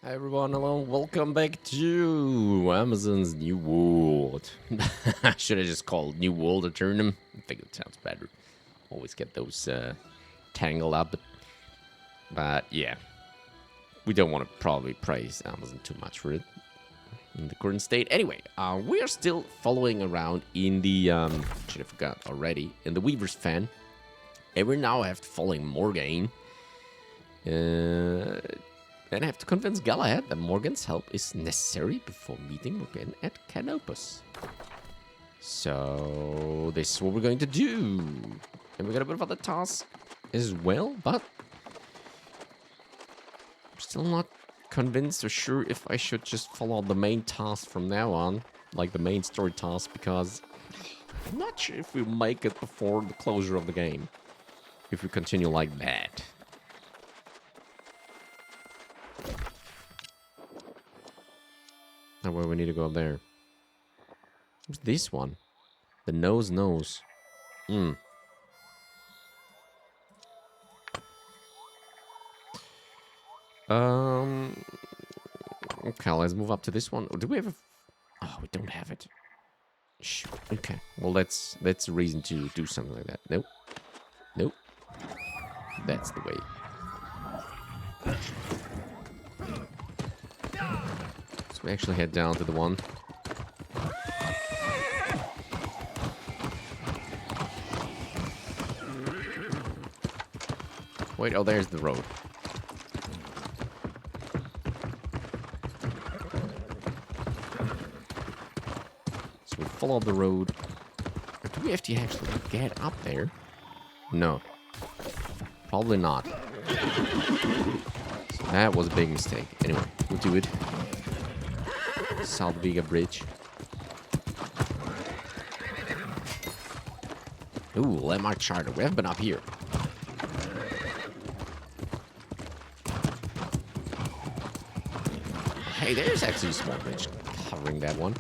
Hi everyone, hello, welcome back to Amazon's New World. Should I just call it New World Aeternum? I think it sounds better. Always get those tangled up. But yeah, we don't want to probably praise Amazon too much for it in the current state. Anyway, we are still following around in the, should have forgot already, in the Weaver's Fan. And we now have to follow Morgaine. Then I have to convince Galahad that Morgaine's help is necessary before meeting Morgaine at Canopus. So this is what we're going to do. And we got a bit of other tasks as well, but I'm still not convinced or sure if I should just follow the main task from now on, like the main story task, because I'm not sure if we'll make it before the closure of the game, if we continue like that. Oh, well, we need to go up there. What's this one? The nose. Hmm. Okay, let's move up to this one. Do we have a... Oh, we don't have it. Shh. Okay. Well, that's a reason to do something like that. Nope. Nope. That's the way. We actually head down to the one. Wait, oh, there's the road. So we follow the road. Or do we have to actually get up there? No. Probably not. So that was a big mistake. Anyway, we'll do it. South Vega Bridge. Ooh, landmark charter. We haven't been up here. Hey, there's actually a small bridge covering that one.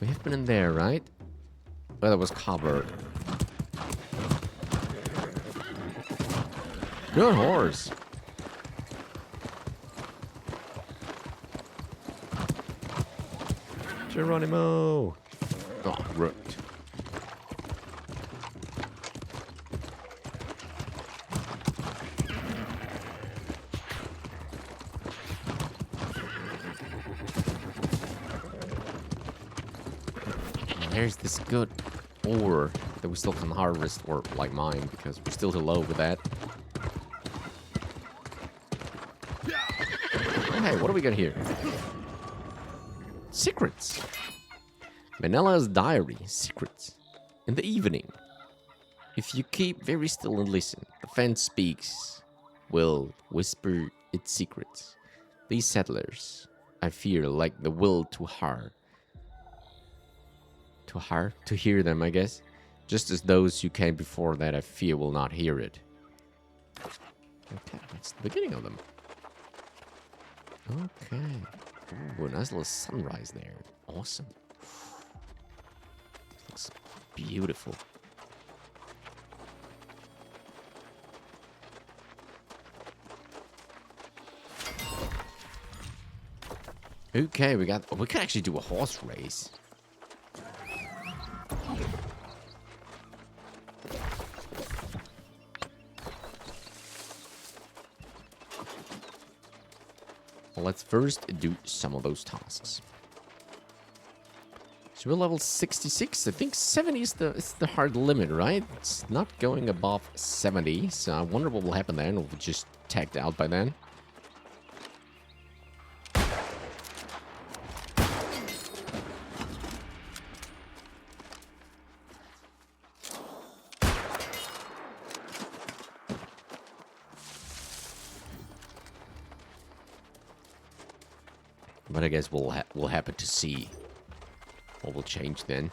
We have been in there, right? Well, that was covered. Good horse. Geronimo! Oh, rooked. There's this good ore that we still can harvest, or like mine, because we're still too low with that. Hey, what do we got here? Secrets. Manella's diary. Secrets. In the evening, if you keep very still and listen, the fan speaks, will whisper its secrets. These settlers, I fear, like the will to hear them, I guess. Just as those who came before that, I fear, will not hear it. Okay, that's the beginning of them. Okay. Ooh, a nice little sunrise there. Awesome. Looks beautiful. Okay, we can actually do a horse race. Well, let's first do some of those tasks. So we're level 66. I think 70 is the hard limit, right? It's not going above 70, so I wonder what will happen then. Or we'll just tagged out by then. But I guess we'll happen to see what will change then.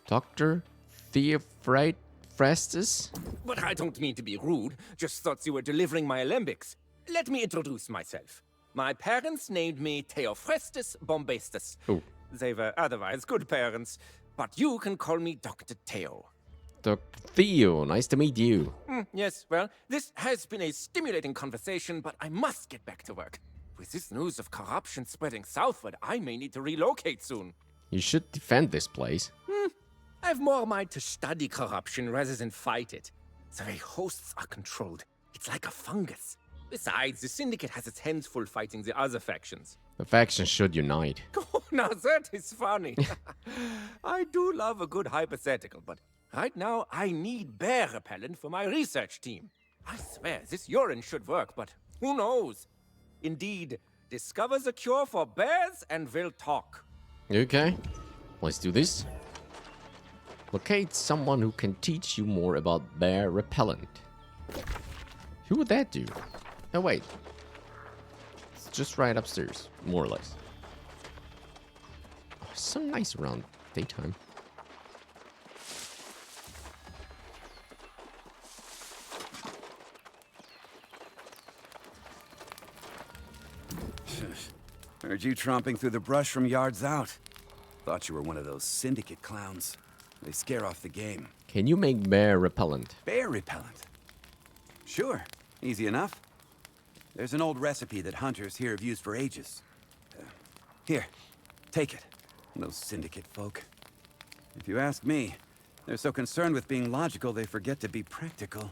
Dr. Theophrastus? But I don't mean to be rude. Just thought you were delivering my alembics. Let me introduce myself. My parents named me Theophrastus Bombastus. Oh. They were otherwise good parents, but you can call me Dr. Theo. Dr. Theo, nice to meet you. Yes, well, this has been a stimulating conversation, but I must get back to work. With this news of corruption spreading southward, I may need to relocate soon. You should defend this place. I have more mind to study corruption rather than fight it. The way hosts are controlled, it's like a fungus. Besides, the Syndicate has its hands full fighting the other factions. The factions should unite. Oh, now that is funny. I do love a good hypothetical, but right now I need bear repellent for my research team. I swear, this urine should work, but who knows? Indeed, discover the cure for bears and we'll talk. Okay, let's do this. Locate someone who can teach you more about bear repellent. Who would that do? Oh wait, it's just right upstairs, more or less. Oh, so nice around daytime. Heard you tromping through the brush from yards out. Thought you were one of those syndicate clowns. They scare off the game. Can you make bear repellent? Bear repellent? Sure, easy enough. There's an old recipe that hunters here have used for ages. Here, take it. Those syndicate folk. If you ask me, they're so concerned with being logical they forget to be practical.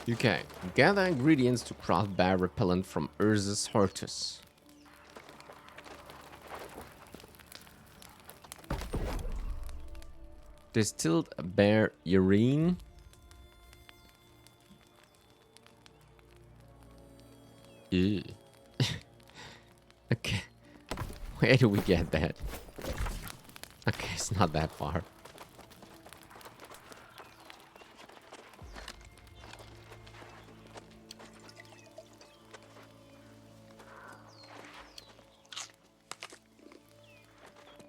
Okay, gather ingredients to craft bear repellent from Ursus hortus. Distilled bear urine. Ew. Okay, where do we get that? Okay, it's not that far.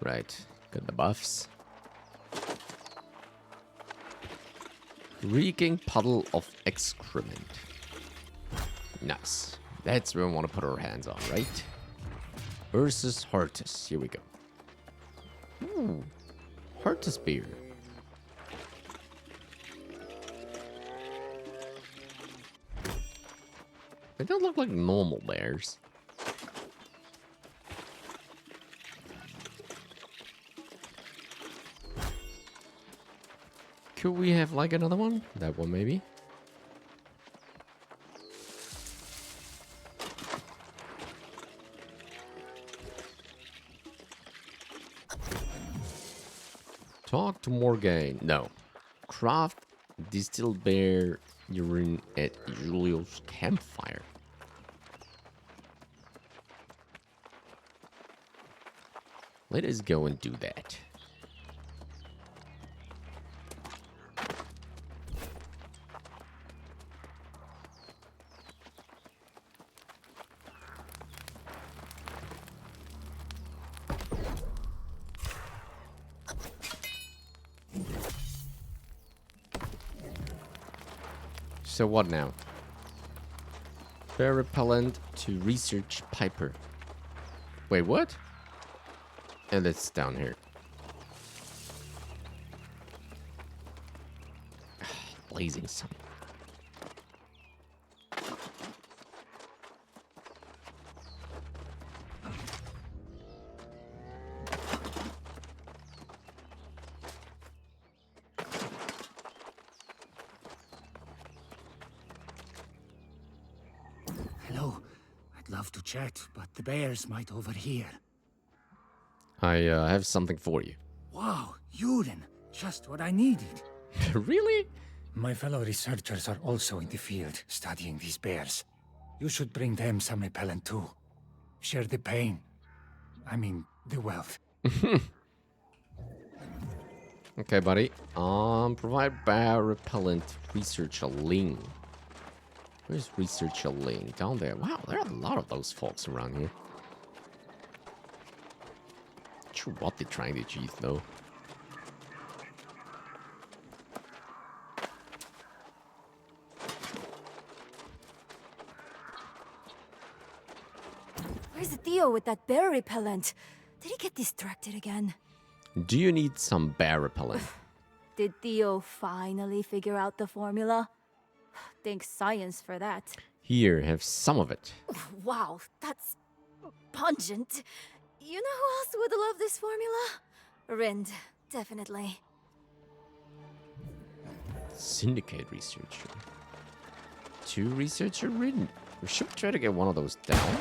Right, got the buffs. Reeking puddle of excrement. Nice. That's where we want to put our hands on, right? Ursus hortus. Here we go. Ooh, hortus beer. They don't look like normal bears. Could we have like another one? That one maybe? Talk to Morgaine. No. Craft distilled bear urine at Julio's campfire. Let us go and do that. So what now? Bear repellent to research Piper. Wait, what? And it's down here. Blazing sun. Hello. I'd love to chat, but the bears might overhear. I have something for you. Wow, urine. Just what I needed. Really? My fellow researchers are also in the field, studying these bears. You should bring them some repellent too. Share the pain. I mean, the wealth. Okay, buddy. Provide bear repellent research a link. Where's research a link? Down there. Wow, there are a lot of those folks around here. Not sure what they're trying to achieve though. Where's Theo with that bear repellent? Did he get distracted again? Do you need some bear repellent? Did Theo finally figure out the formula? Thanks science for that. Here, have some of it. Wow, that's pungent. You know who else would love this formula? Rind, definitely. Syndicate researcher. 2 researcher written. We should try to get one of those down.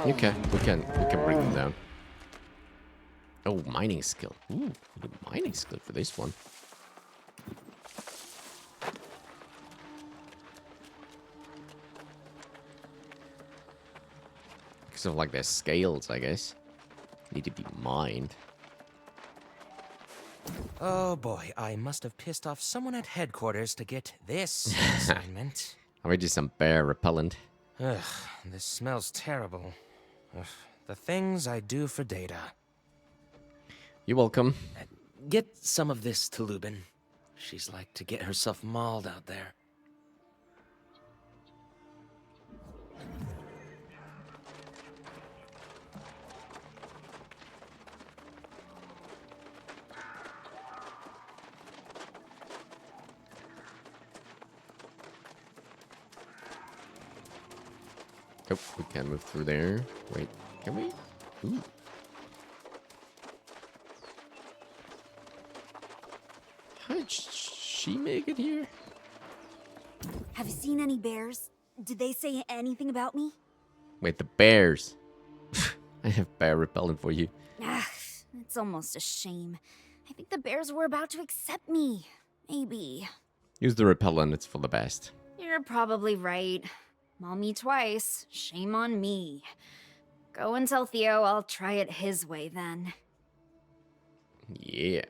Okay, we can bring them down. Oh, mining skill. Ooh, mining skill for this one. Because of like their scales, I guess. Need to be mined. Oh boy, I must have pissed off someone at headquarters to get this assignment. I'll read you some bear repellent. Ugh, this smells terrible. Ugh, the things I do for Data. You're welcome. Get some of this to Lubin. She's like to get herself mauled out there. Oh, we can't move through there. Wait, can we? Ooh. How did she make it here? Have you seen any bears? Did they say anything about me? Wait, the bears. I have bear repellent for you. Ah, it's almost a shame. I think the bears were about to accept me. Maybe. Use the repellent, it's for the best. You're probably right. Maul me twice. Shame on me. Go and tell Theo I'll try it his way then. Yeah.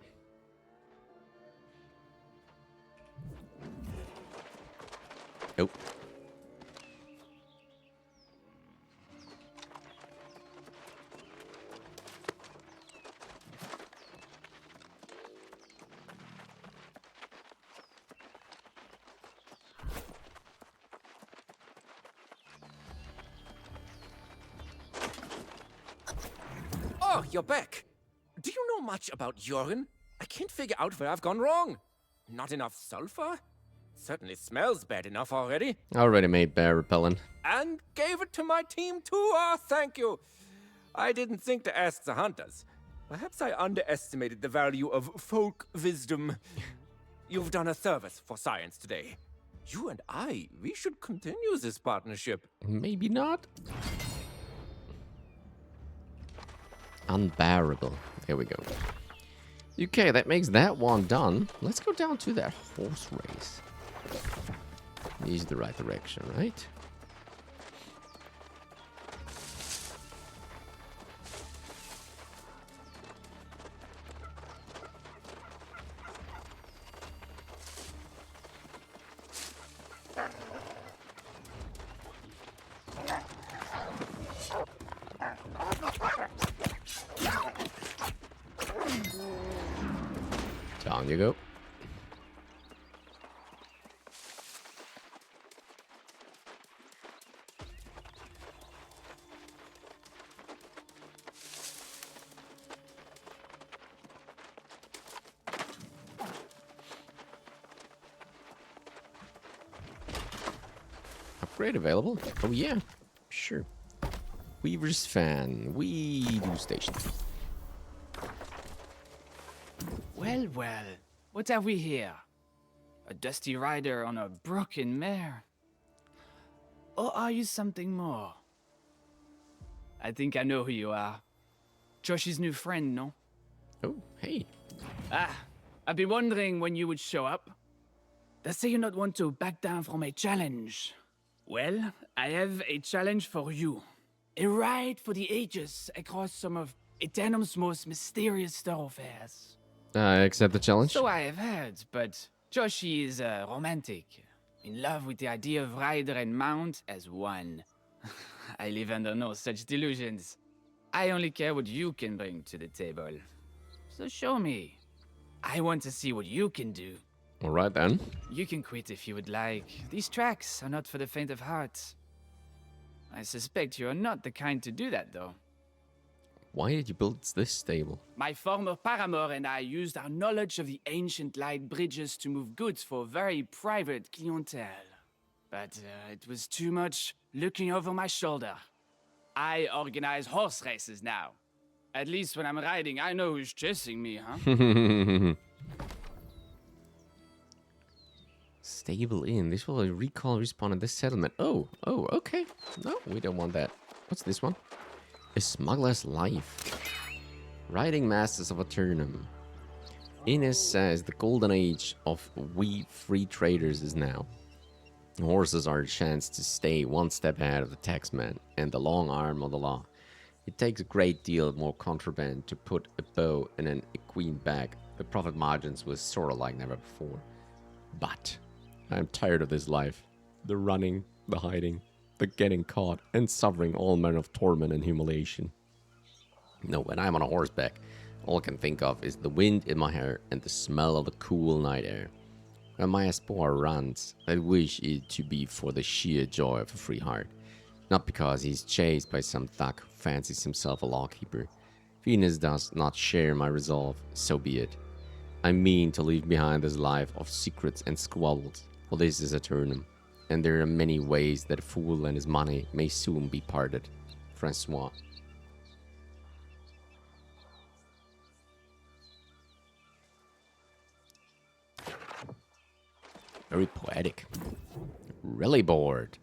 Oh. Oh, you're back. Do you know much about urine? I can't figure out where I've gone wrong. Not enough sulfur? Certainly smells bad enough already. I already made bear repellent. And gave it to my team too. Ah, thank you. I didn't think to ask the hunters. Perhaps I underestimated the value of folk wisdom. You've done a service for science today. You and we should continue this partnership. Maybe not. Unbearable. Here we go. Okay, that makes that one done. Let's go down to that horse race. This is the right direction, right? Down you go. Upgrade available? Oh yeah, sure. Weaver's fan. We do station. Well, well, what have we here? A dusty rider on a broken mare? Or are you something more? I think I know who you are. Josh's new friend, no? Oh, hey. Ah, I've been wondering when you would show up. They say you not want to back down from a challenge. Well, I have a challenge for you. A ride for the ages across some of Aeternum's most mysterious thoroughfares. I accept the challenge. So I have heard, but Joshi is romantic. In love with the idea of rider and mount as one. I live under no such delusions. I only care what you can bring to the table. So show me. I want to see what you can do. Alright then. You can quit if you would like. These tracks are not for the faint of heart. I suspect you are not the kind to do that, though. Why did you build this stable? My former paramour and I used our knowledge of the ancient light bridges to move goods for very private clientele. But it was too much looking over my shoulder. I organize horse races now. At least when I'm riding, I know who's chasing me, huh? Stable inn. This will recall respawn at this settlement. Oh, okay. No, we don't want that. What's this one? A smuggler's life. Riding masters of Aeternum. Ines says the golden age of we free traders is now. Horses are a chance to stay one step ahead of the taxman and the long arm of the law. It takes a great deal more contraband to put a bow in an equine bag. The profit margins was sort of like never before. But I'm tired of this life. The running, the hiding, the getting caught, and suffering all manner of torment and humiliation. No, when I'm on a horseback, all I can think of is the wind in my hair and the smell of the cool night air. When my Espor runs, I wish it to be for the sheer joy of a free heart. Not because he's chased by some thug who fancies himself a lawkeeper. Venus does not share my resolve, so be it. I mean to leave behind this life of secrets and squabbles, for this is Aeternum, and there are many ways that a fool and his money may soon be parted. Francois. Very poetic. Really bored.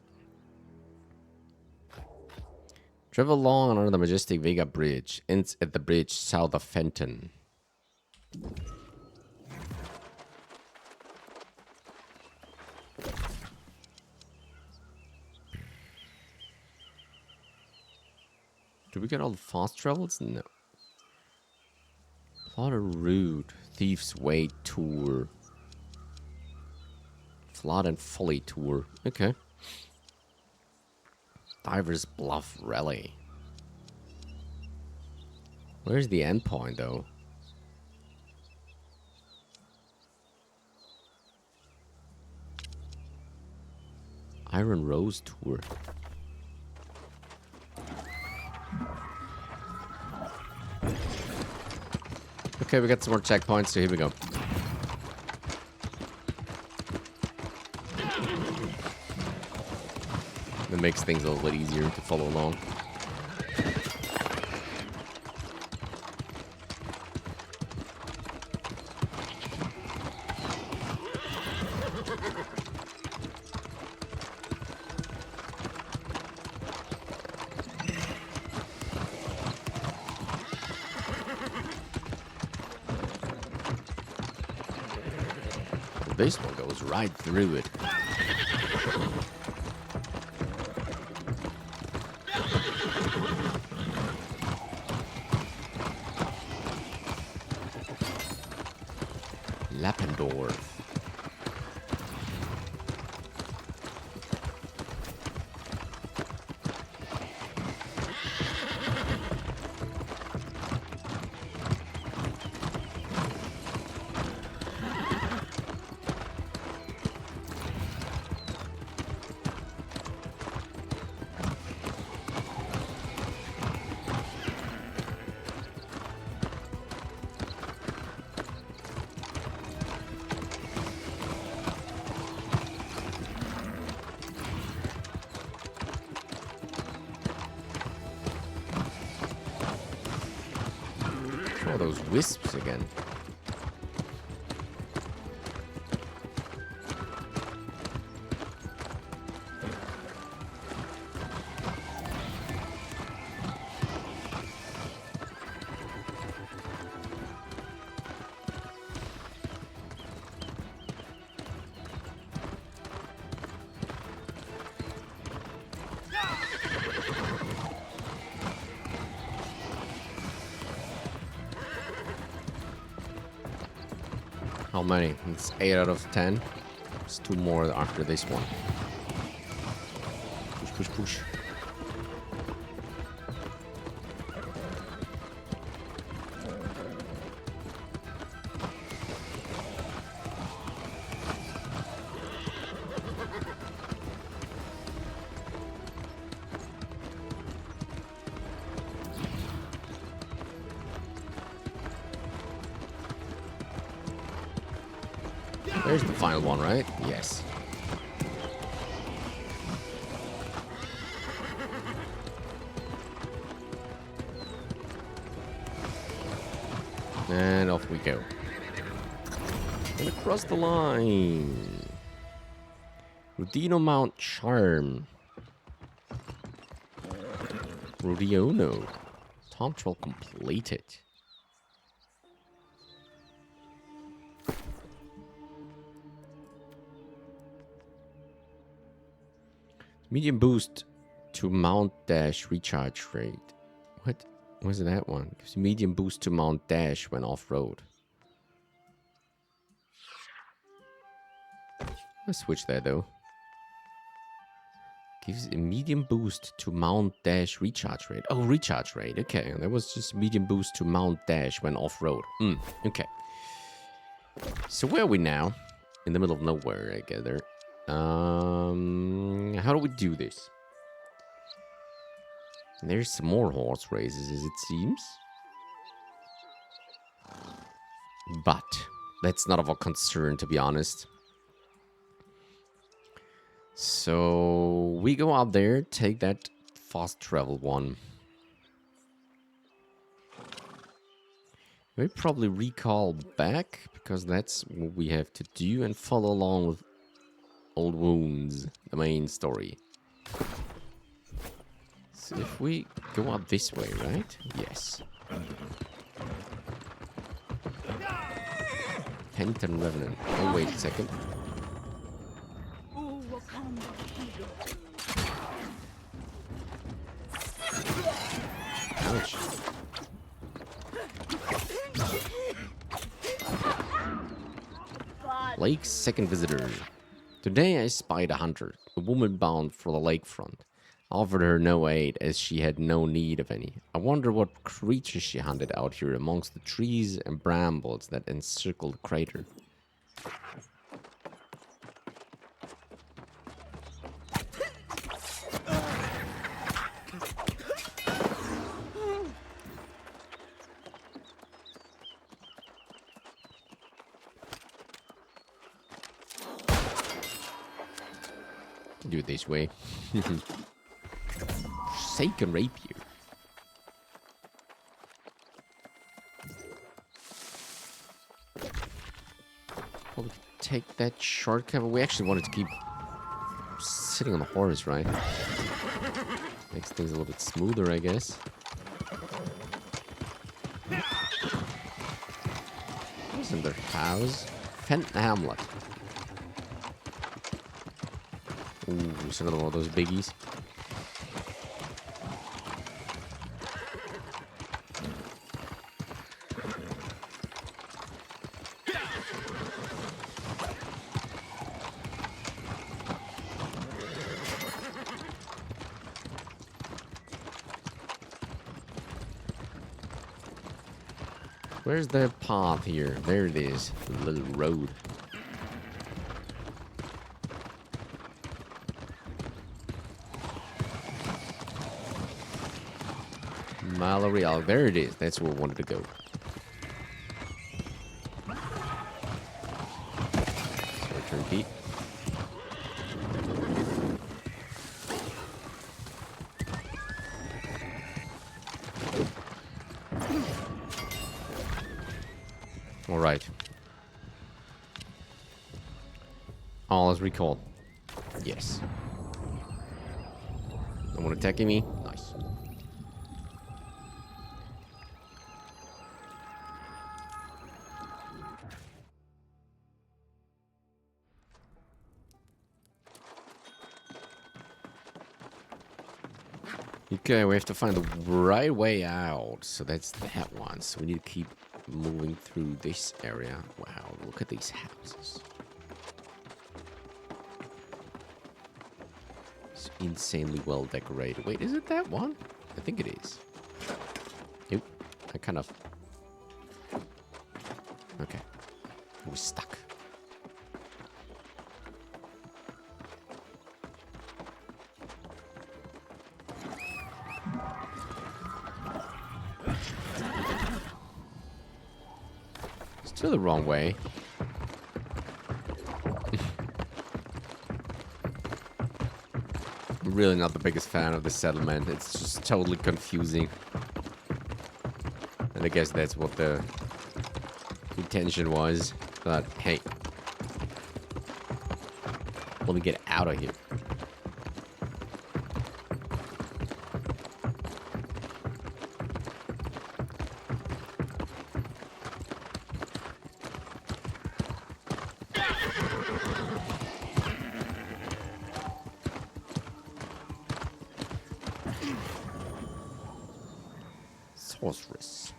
Travel along under the majestic Vega bridge. Ends at the bridge south of Fenton. Do we get all the fast travels? No. Plotter Route. Thief's Way Tour. Flood and Folly Tour. Okay. Diver's Bluff Rally. Where's the end point, though? Iron Rose Tour. Okay, we got some more checkpoints, so here we go. It makes things a little bit easier to follow along. This one goes right through it. Lappendorf. Oh, those wisps again. How many? It's 8 out of 10. There's 2 more after this one. Push, push, push. There's the final one, right? Yes. And off we go. And across the line. Rodino Mount Charm. Rodiono. Tom Troll completed. Medium boost to mount dash recharge rate. What? Where's that one? Gives medium boost to mount dash when off-road. Let's switch that though. Gives a medium boost to mount dash recharge rate. Oh, recharge rate. Okay, that was just medium boost to mount dash when off-road. Okay. So where are we now? In the middle of nowhere, I gather. How do we do this? There's some more horse races, as it seems. But that's not of our concern, to be honest. So we go out there, take that fast travel one. We probably recall back, because that's what we have to do, and follow along with Old Wounds, the main story. So if we go up this way, right? Yes. Penitent Revenant. Oh, wait a second. Ouch. Lake's second visitor. Today I spied a hunter, a woman bound for the lakefront. I offered her no aid, as she had no need of any. I wonder what creatures she hunted out here amongst the trees and brambles that encircle the crater. Do it this way. Forsaken rapier. Probably take that shortcut, but we actually wanted to keep sitting on the horse, right? Makes things a little bit smoother, I guess. What's in their house? Fenton Hamlet. Ooh, it's another one of those biggies. Where's the path here? There it is. The little road. Mallory, oh, there it is. That's where we wanted to go. So turn Pete. All right. All is recall. Yes. No one attacking me. Nice. Okay, we have to find the right way out. So that's that one. So we need to keep moving through this area. Wow, look at these houses. It's insanely well decorated. Wait, is it that one? I think it is. Nope. I kind of... Okay. I was stuck. Still the wrong way. really not the biggest fan of the settlement. It's just totally confusing. And I guess that's what the intention was. But hey, let me get out of here. Sorceress.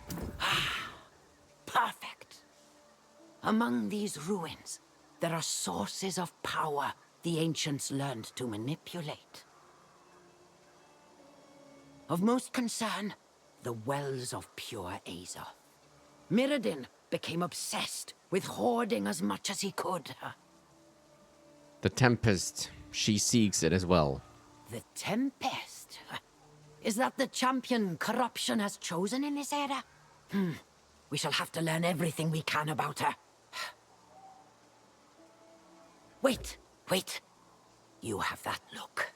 Perfect. Among these ruins, there are sources of power the ancients learned to manipulate. Of most concern, the wells of pure Azoth. Mirrodin became obsessed with hoarding as much as he could. The Tempest, she seeks it as well. The Tempest? Is that the champion corruption has chosen in this era? We shall have to learn everything we can about her. Wait. You have that look.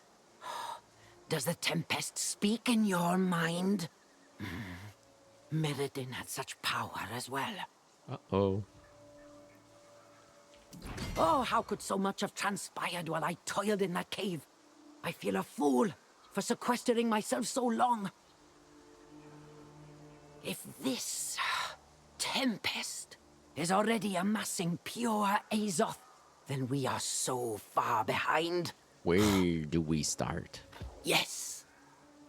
Does the Tempest speak in your mind? Mirrodin had such power as well. Uh-oh. Oh, how could so much have transpired while I toiled in that cave? I feel a fool for sequestering myself so long. If this Tempest is already amassing pure Azoth, then we are so far behind. Where do we start? Yes.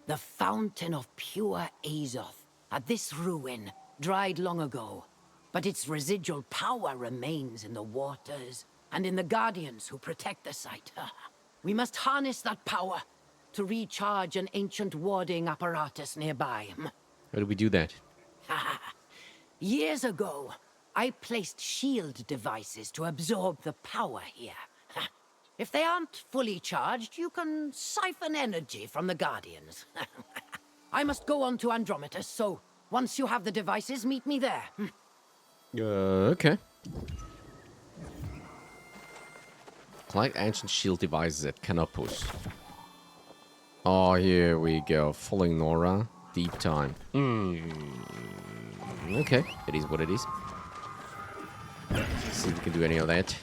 The fountain of pure Azoth at this ruin dried long ago, but its residual power remains in the waters and in the guardians who protect the site. We must harness that power to recharge an ancient warding apparatus nearby. How do we do that? Years ago, I placed shield devices to absorb the power here. If they aren't fully charged, you can siphon energy from the Guardians. I must go on to Andrometus, so once you have the devices, meet me there. Okay. Collect ancient shield devices at Canopus. Oh, here we go. Falling Nora. Deep time. Okay, it is what it is. Let's see if we can do any of that.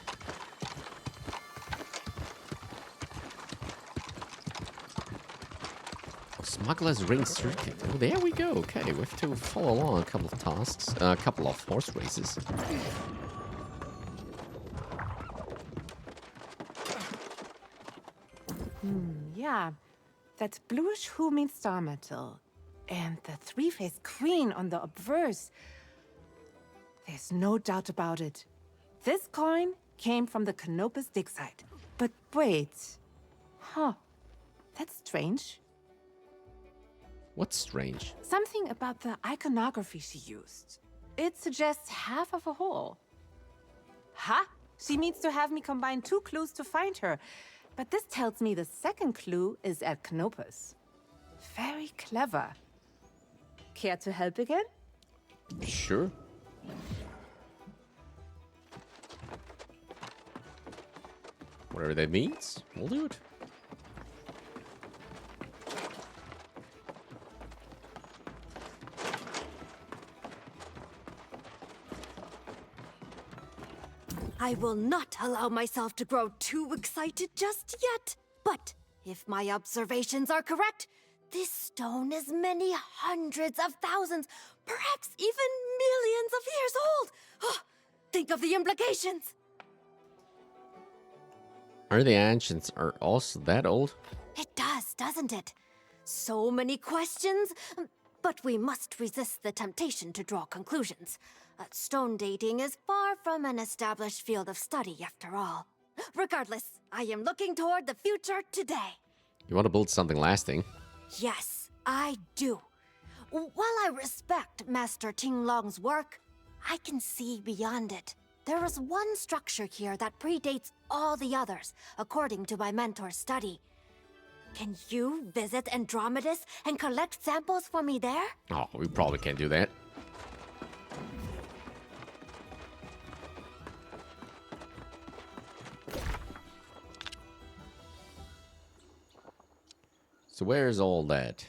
Smuggler's Ring Circuit. Oh, there we go. Okay, we have to follow along a couple of tasks. A couple of horse races. Yeah, that bluish hue means star metal. And the three-faced queen on the obverse. There's no doubt about it. This coin came from the Canopus dig site. But wait. Huh. That's strange. What's strange? Something about the iconography she used. It suggests half of a whole. Ha! She means to have me combine two clues to find her. But this tells me the second clue is at Canopus. Very clever. Care to help again? Sure. Whatever that means, we'll do it. I will not allow myself to grow too excited just yet. But if my observations are correct, this stone is many hundreds of thousands, perhaps even millions of years old. Oh, think of the implications. Are the ancients are also that old? It does, doesn't it? So many questions, but we must resist the temptation to draw conclusions. Stone dating is far from an established field of study, after all. Regardless, I am looking toward the future today. You want to build something lasting? Yes, I do. While I respect Master Ting Long's work, I can see beyond it. There is one structure here that predates all the others, according to my mentor's study. Can you visit Andrometus and collect samples for me there? Oh, we probably can't do that. So where's all that?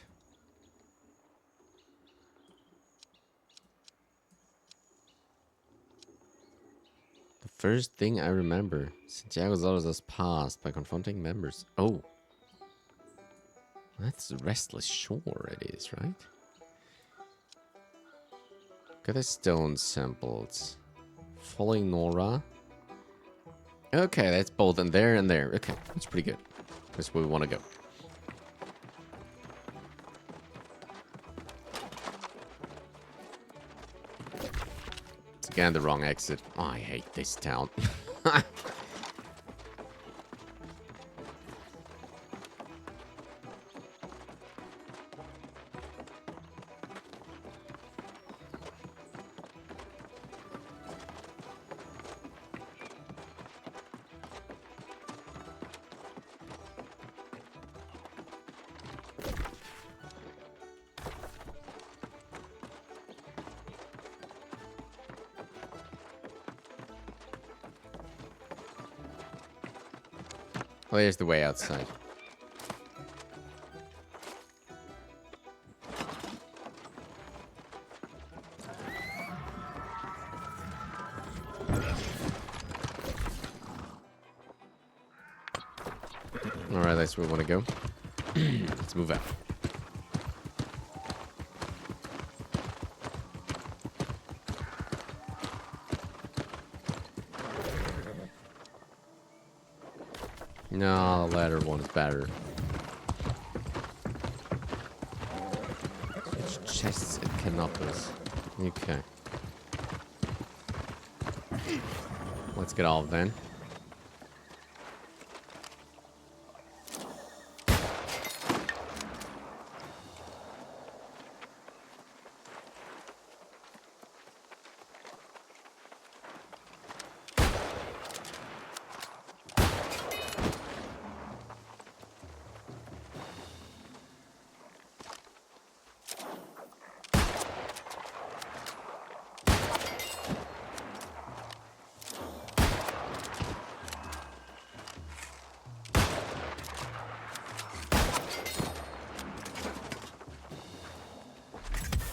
The first thing I remember, Santiago's orders has passed by confronting members. Oh. That's the Restless Shore it is, right? Got the stone samples. Following Nora. Okay, that's both in there and there. Okay, that's pretty good. That's where we want to go. It's again the wrong exit. Oh, I hate this town. Well, there's the way outside. Alright, that's where we want to go. Let's move out. No, the latter one is better. It's chests and canopies. Okay. Let's get off then.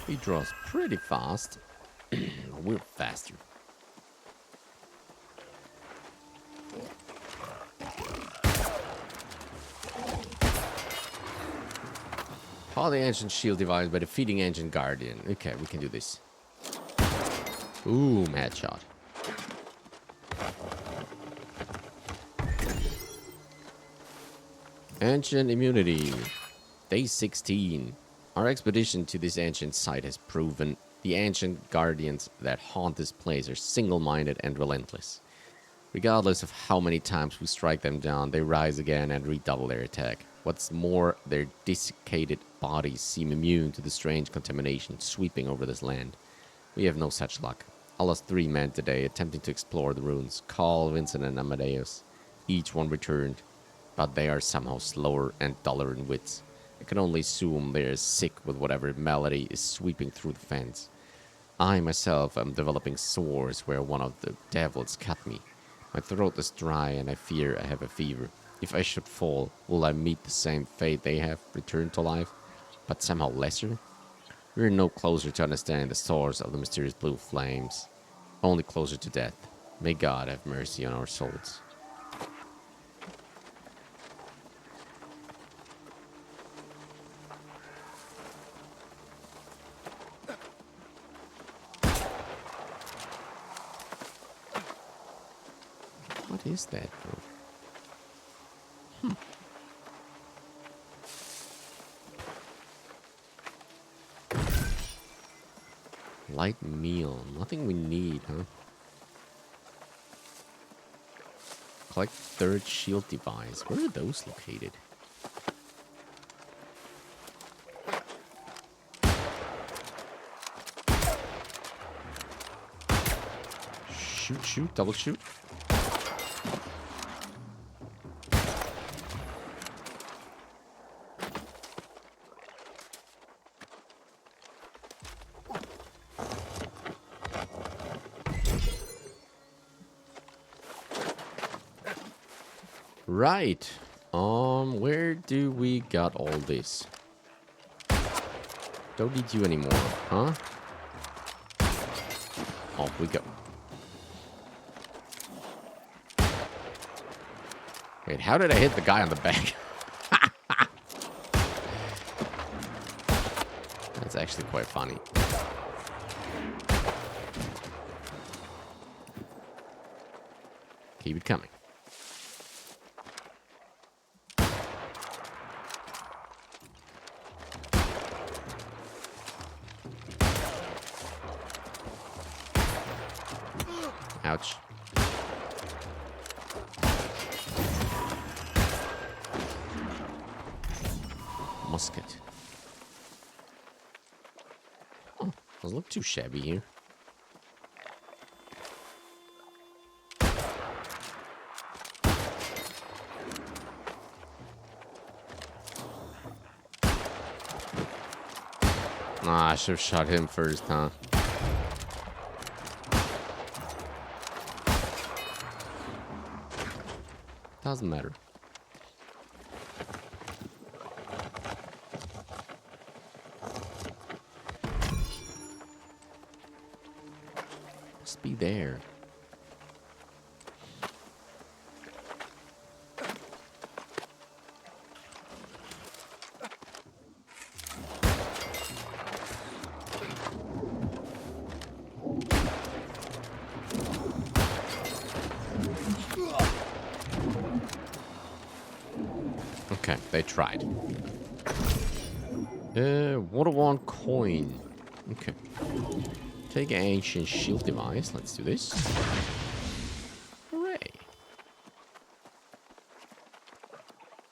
He draws pretty fast. We're faster. Power the ancient shield device by defeating ancient guardian. Okay, we can do this. Boom, headshot. Ancient immunity. Day 16. Our expedition to this ancient site has proven the ancient guardians that haunt this place are single-minded and relentless. Regardless of how many times we strike them down, they rise again and redouble their attack. What's more, their desiccated bodies seem immune to the strange contamination sweeping over this land. We have no such luck. I lost 3 men today attempting to explore the ruins. Carl, Vincent, and Amadeus. Each one returned, but they are somehow slower and duller in wits. I can only assume they are sick with whatever malady is sweeping through the fence. I myself am developing sores where one of the devils cut me. My throat is dry and I fear I have a fever. If I should fall, will I meet the same fate they have, returned to life, but somehow lesser? We are no closer to understanding the source of the mysterious blue flames, only closer to death. May God have mercy on our souls. What is that, bro? Light meal. Nothing we need, huh? Collect 3rd shield device. Where are those located? Shoot, shoot, double shoot. Right. Where do we got all this? Don't need you anymore, huh? Off we go. Wait, how did I hit the guy on the back? That's actually quite funny. Keep it coming. Ouch. Musket. Oh, doesn't look too shabby here. Ah, I should have shot him first, huh? Doesn't matter. Must be there. Okay, they tried. Water one coin. Okay. Take an ancient shield device. Let's do this. Hooray.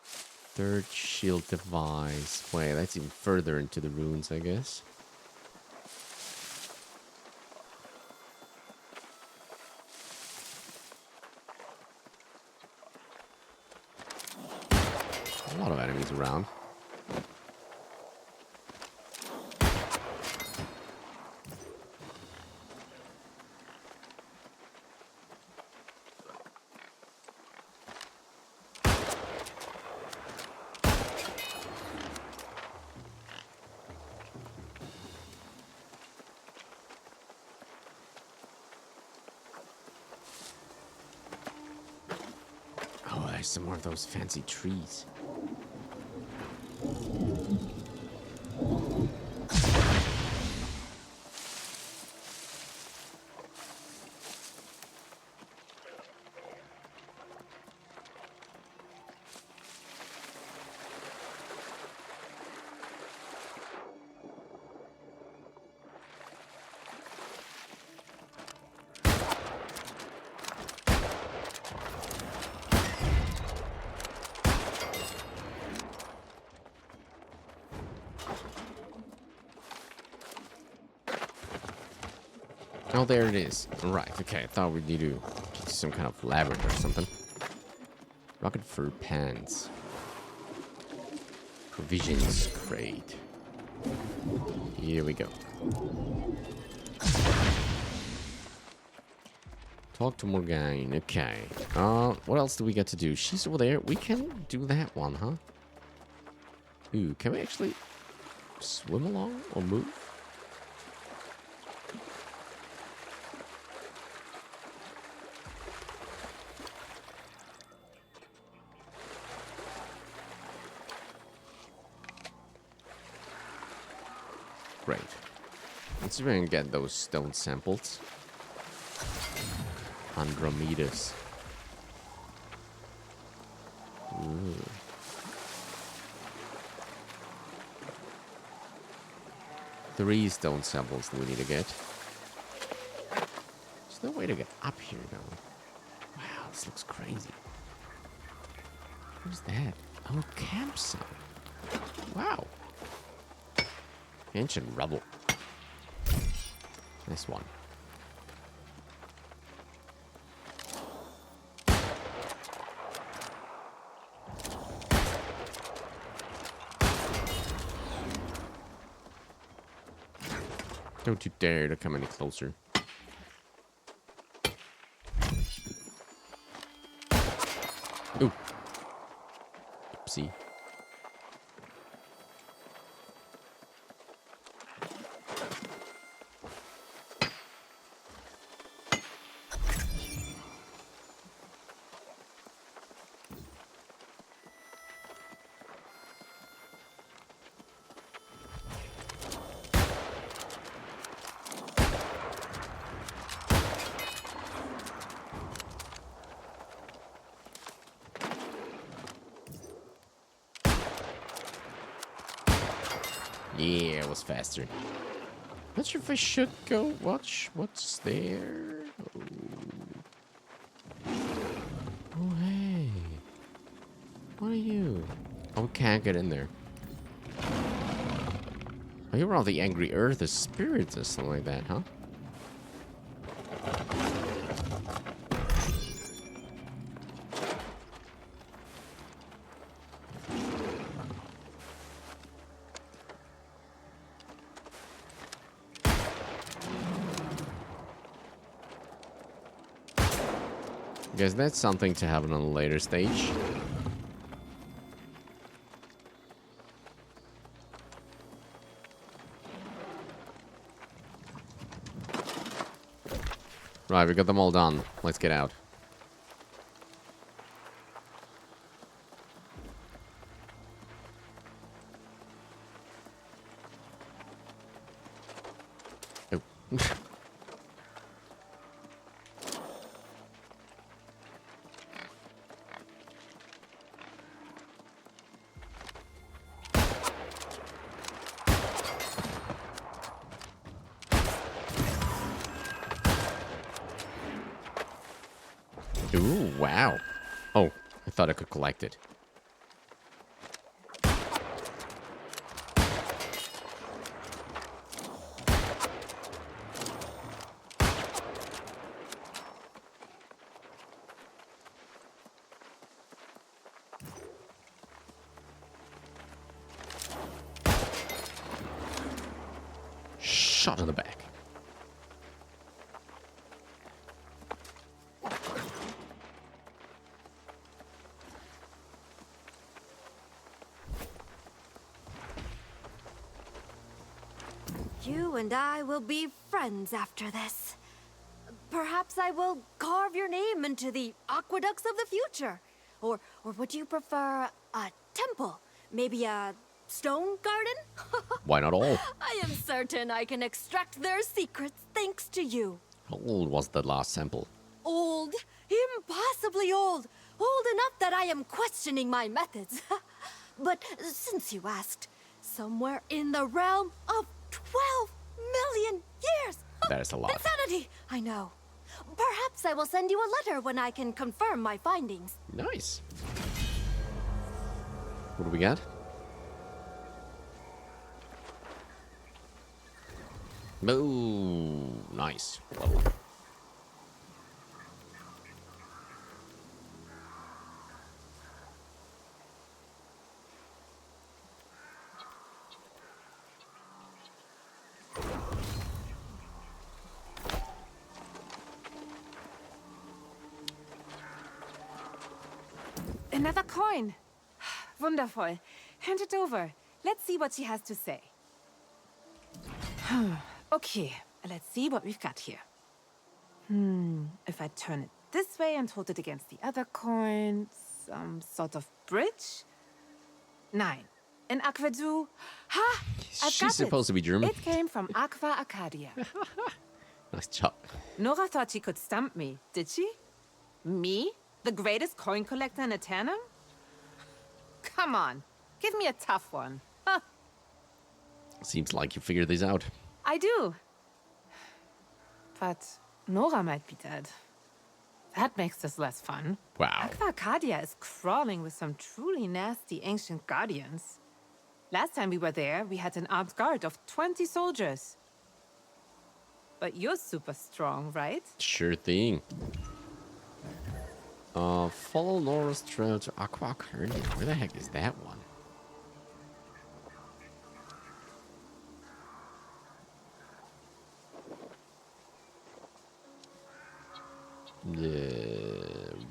Third shield device. Wait, that's even further into the ruins, I guess. A lot of enemies around. Oh, there's some more of those fancy trees. Oh, there it is. Right, okay. I thought we'd need to get to some kind of labyrinth or something. Rocket fur pants. Provisions crate. Here we go. Talk to Morgaine. Okay. What else do we get to do? She's over there. We can do that one, huh? Ooh, can we actually swim along or move? Great. Let's see if we can get those stone samples. Andromedas. Ooh. Three stone samples we need to get. There's no way to get up here, though. Wow, this looks crazy. What's that? Oh, campsite. Wow. Ancient rubble. This one. Don't you dare to come any closer. Ooh. Oopsie. Yeah, it was faster. Not sure if I should go watch what's there. Oh, hey. What are you? Oh, we can't get in there. Oh, you're all the angry earth, the spirits or something like that, huh? Guess that's something to happen on a later stage. Right, we got them all done. Let's get out. Oh. Ooh, wow. Oh, I thought I could collect it. Shot in the back. You and I will be friends after this. Perhaps I will carve your name into the aqueducts of the future. Or would you prefer a temple? Maybe a stone garden? Why not all? I am certain I can extract their secrets thanks to you. How old was the last sample? Old. Impossibly old. Old enough that I am questioning my methods. But since you asked, somewhere in the realm of 12 million years. That is a lot. Insanity, I know. Perhaps I will send you a letter when I can confirm my findings. Nice. What do we got? Ooh, nice. Level up. Another coin. Wonderful. Hand it over. Let's see what she has to say. Okay, let's see what we've got here. If I turn it this way and hold it against the other coin, some sort of bridge? 9. An aqueduct. Ha! I've She's got supposed to be German. It came from Aqua Arcadia. Nice job. Nora thought she could stump me, did she? Me? The greatest coin collector in Aeternum? Come on, give me a tough one. Huh. Seems like you figured this out. I do. But Nora might be dead. That makes this less fun. Wow. Aqua Arcadia is crawling with some truly nasty ancient guardians. Last time we were there, we had an armed guard of 20 soldiers. But you're super strong, right? Sure thing. Follow Nora's trail to Aqua Arcadia. Where the heck is that one?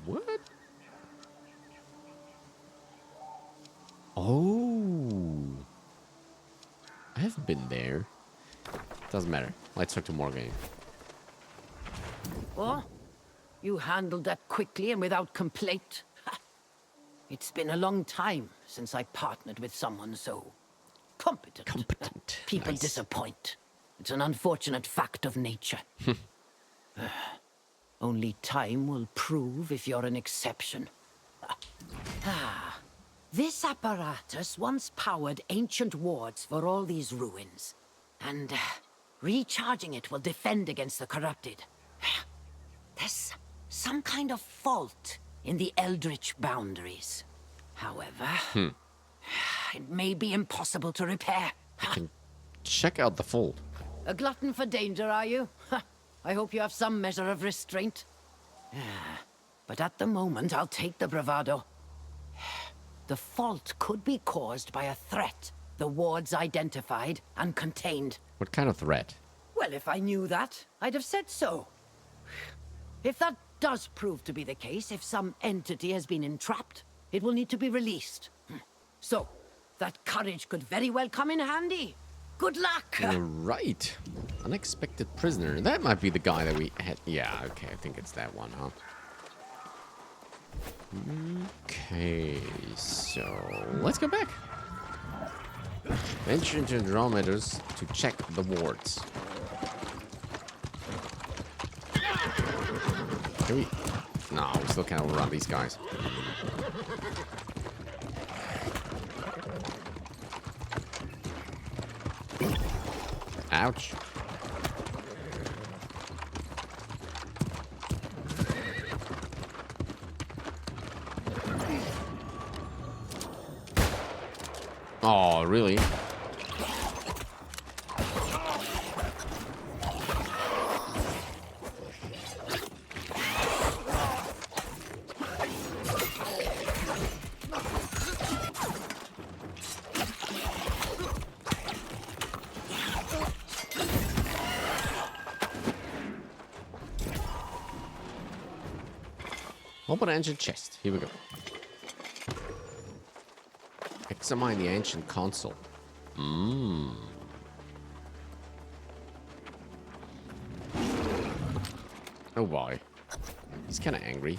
What? Oh. I have been there. Doesn't matter. Let's talk to Morgaine. Oh? You handled that quickly and without complaint? It's been a long time since I partnered with someone so competent. Competent. People Nice. disappoint. It's an unfortunate fact of nature. Only time will prove if you're an exception. This apparatus once powered ancient wards for all these ruins. And recharging it will defend against the corrupted. There's some kind of fault in the eldritch boundaries. However, it may be impossible to repair. Check out the fold. A glutton for danger, are you? I hope you have some measure of restraint. But at the moment, I'll take the bravado. The fault could be caused by a threat the wards identified and contained. What kind of threat? Well, if I knew that, I'd have said so. If that does prove to be the case, if some entity has been entrapped, it will need to be released. So, that courage could very well come in handy. Good luck! Right. Unexpected prisoner. That might be the guy that we had. Yeah, okay. I think it's that one, huh? Okay, so let's go back. Venture into Andromedas to check the wards. Can we? No, we still can't overrun these guys. Ouch. Oh, really? Open ancient chest. Here we go. Examine the ancient console. Oh boy. He's kind of angry.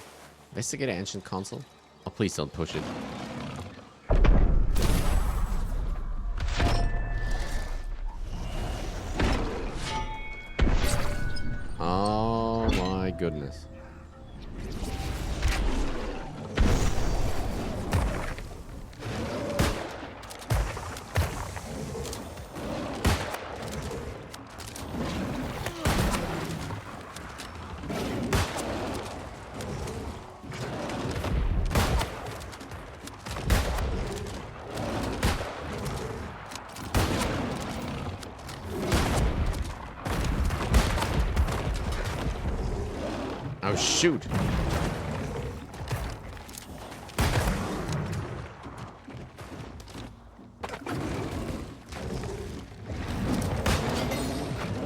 Investigate ancient console. Oh, please don't push it. Oh my goodness. Oh, shoot.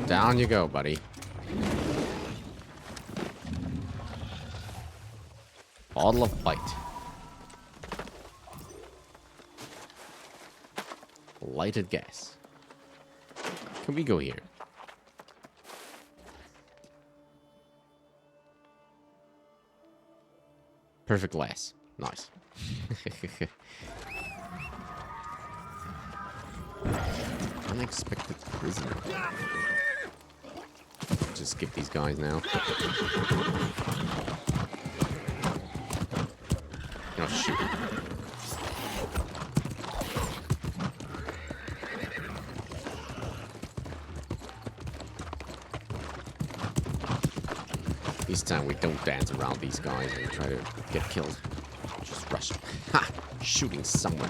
Down you go, buddy. Bottle of Blight. Lighted gas. Can we go here? Perfect glass. Nice. Unexpected prisoner. Just skip these guys now. Oh, shoot. This time we don't dance around these guys and try to get killed. Just rush them. Ha! Shooting somewhere.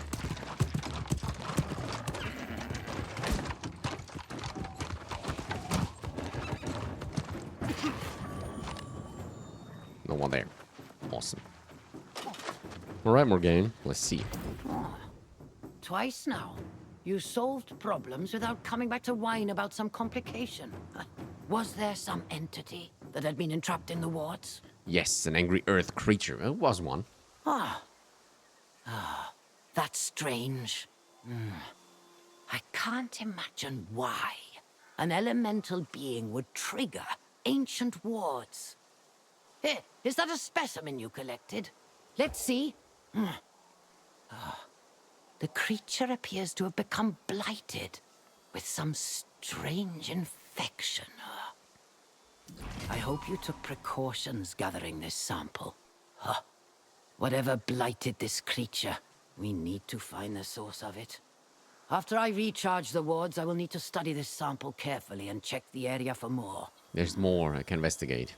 No one there. Awesome. Alright, Morgaine. Let's see. Twice now. You solved problems without coming back to whine about some complication. Was there some entity that had been entrapped in the wards? Yes, an angry earth creature. It was one. That's strange. I can't imagine why an elemental being would trigger ancient wards. Here, is that a specimen you collected? Let's see. The creature appears to have become blighted with some strange infection. I hope you took precautions gathering this sample. Whatever blighted this creature, we need to find the source of it. After I recharge the wards, I will need to study this sample carefully and check the area for more. There's more I can investigate.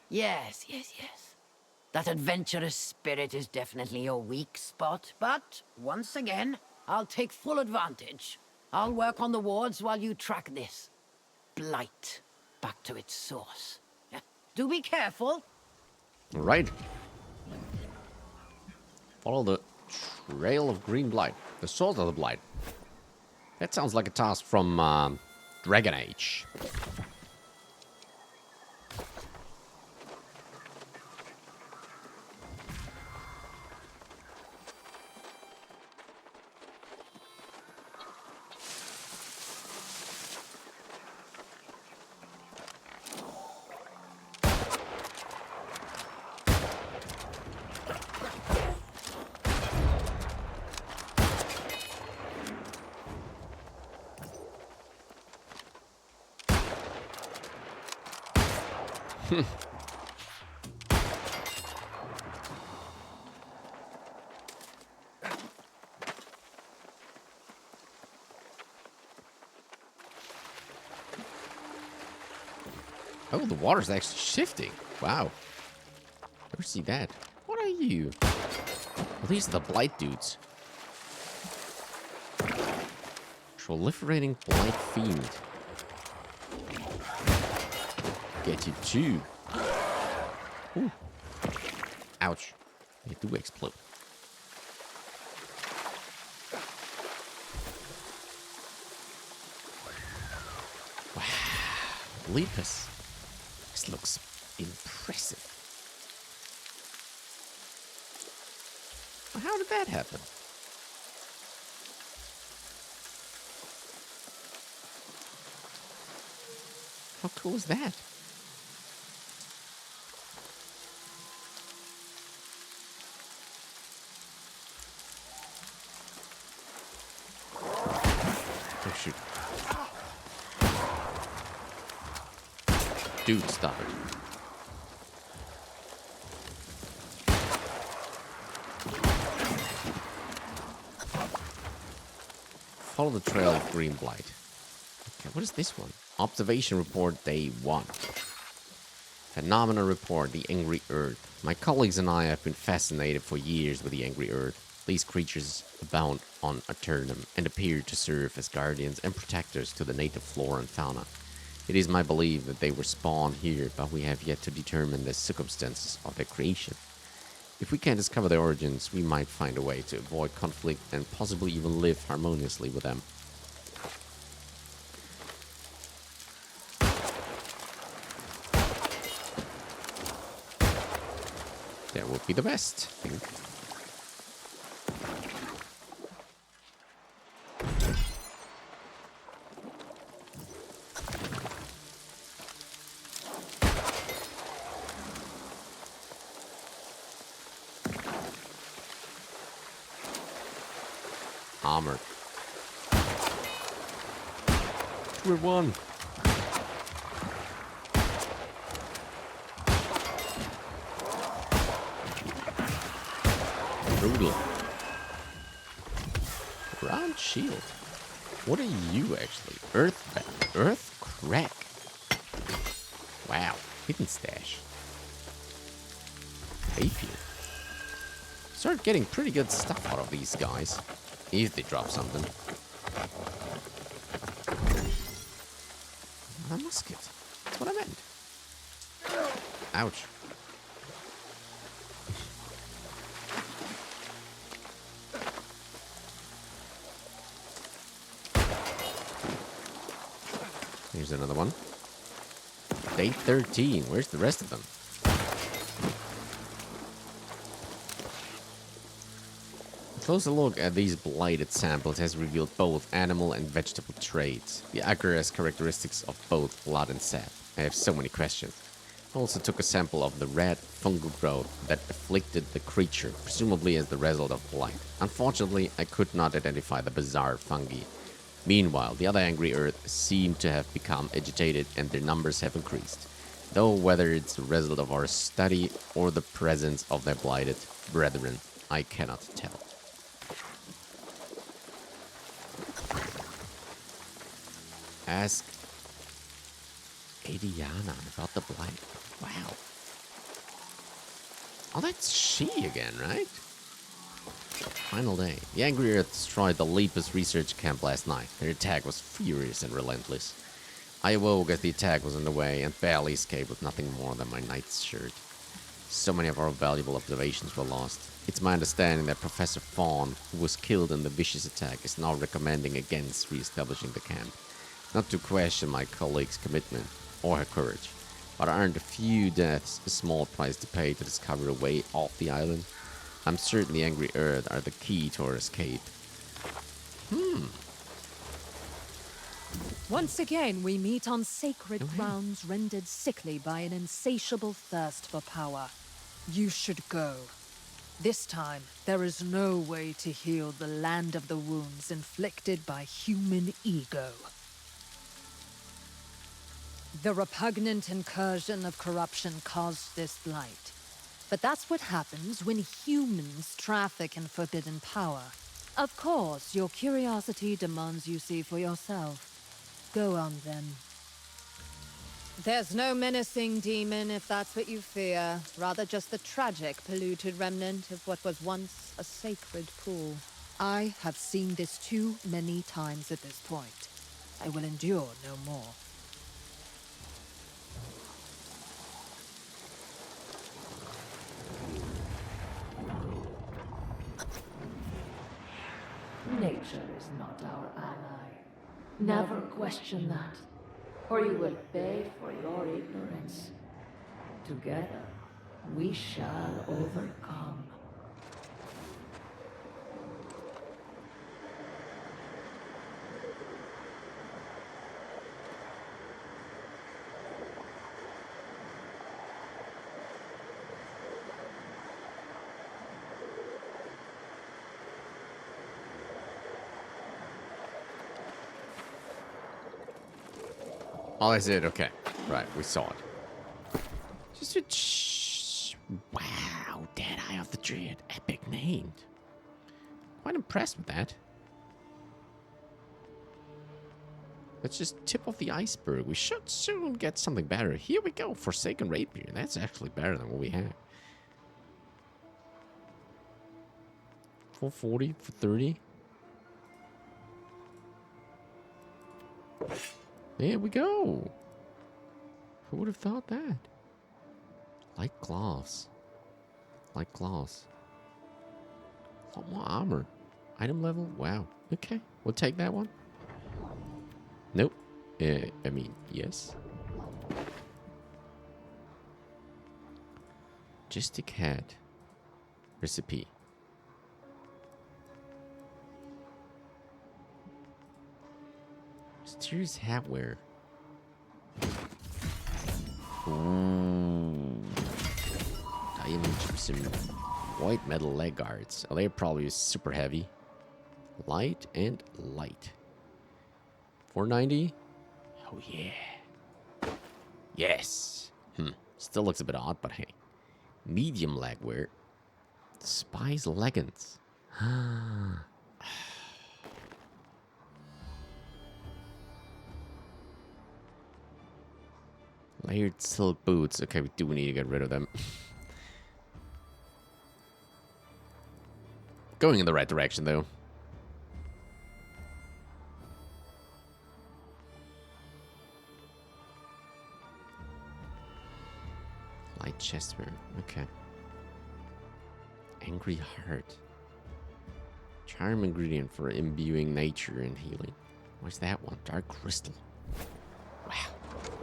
Yes. That adventurous spirit is definitely your weak spot, but once again, I'll take full advantage. I'll work on the wards while you track this blight back to its source. Do be careful. All right. Follow the trail of green blight. The source of the blight. That sounds like a task from Dragon Age. Oh, the water's actually shifting. Wow. Never see that. What are you? Well, these are the blight dudes. Proliferating blight fiend. Get you too. Ooh. Ouch. They do explode. Wow. Lepus. This looks impressive. Well, how did that happen? How cool is that? Oh, shoot. Dude, stop it. Follow the trail of green blight. Okay, what is this one? Observation report day 1. Phenomena report, the angry earth. My colleagues and I have been fascinated for years with the angry earth. These creatures abound on Aeternum and appear to serve as guardians and protectors to the native flora and fauna. It is my belief that they were spawned here, but we have yet to determine the circumstances of their creation. If we can discover their origins, we might find a way to avoid conflict and possibly even live harmoniously with them. That would be the best, I think. Armor. We're one. Brutal. Round shield. What are you actually? Earth crack. Wow. Hidden stash. Rapier. Start getting pretty good stuff out of these guys. If they drop something. A musket. That's what I meant. Ouch. Here's another one. Day 13. Where's the rest of them? Closer look at these blighted samples has revealed both animal and vegetable traits, the accurate characteristics of both blood and sap. I have so many questions. I also took a sample of the red fungal growth that afflicted the creature, presumably as the result of blight. Unfortunately, I could not identify the bizarre fungi. Meanwhile, the other angry earth seemed to have become agitated and their numbers have increased. Though whether it's the result of our study or the presence of their blighted brethren, I cannot tell. Ask Adiana about the blight. Wow. Oh, that's she again, right? Final day. The Angry Earth destroyed the Lepus research camp last night. Their attack was furious and relentless. I awoke as the attack was underway and barely escaped with nothing more than my night's shirt. So many of our valuable observations were lost. It's my understanding that Professor Fawn, who was killed in the vicious attack, is now recommending against re-establishing the camp. Not to question my colleague's commitment or her courage, but aren't a few deaths a small price to pay to discover a way off the island? I'm certain the Angry Earth are the key to our escape. Once again, we meet on sacred grounds rendered sickly by an insatiable thirst for power. You should go. This time, there is no way to heal the land of the wounds inflicted by human ego. The repugnant incursion of corruption caused this blight. But that's what happens when humans traffic in forbidden power. Of course, your curiosity demands you see for yourself. Go on, then. There's no menacing demon, if that's what you fear. Rather just the tragic, polluted remnant of what was once a sacred pool. I have seen this too many times at this point. I will endure no more. Nature is not our ally. Never question that, or you will pay for your ignorance. Together, we shall overcome. Oh, that's it. Okay. Right, we saw it. Just a wow, Dead Eye of the Dread. Epic named. Quite impressed with that. That's just tip of the iceberg. We should soon get something better. Here we go. Forsaken Rapier. That's actually better than what we had. 440 for 30. There we go. Who would have thought that? Light gloves. Light gloves. A lot more armor. Item level? Wow. Okay. We'll take that one. Nope. I mean, yes. Majestic hat. Recipe. Mysterious hat wear. Ooh. Diamond gypsum. White metal leg guards. Oh, they're probably super heavy. Light and light. 490. Oh yeah. Yes. Still looks a bit odd, but hey. Medium leg wear. Spy's leggings. Layered silk boots. Okay, we do need to get rid of them. Going in the right direction, though. Light chest wear. Okay. Angry heart. Charm ingredient for imbuing nature and healing. Where's that one? Dark crystal. Wow.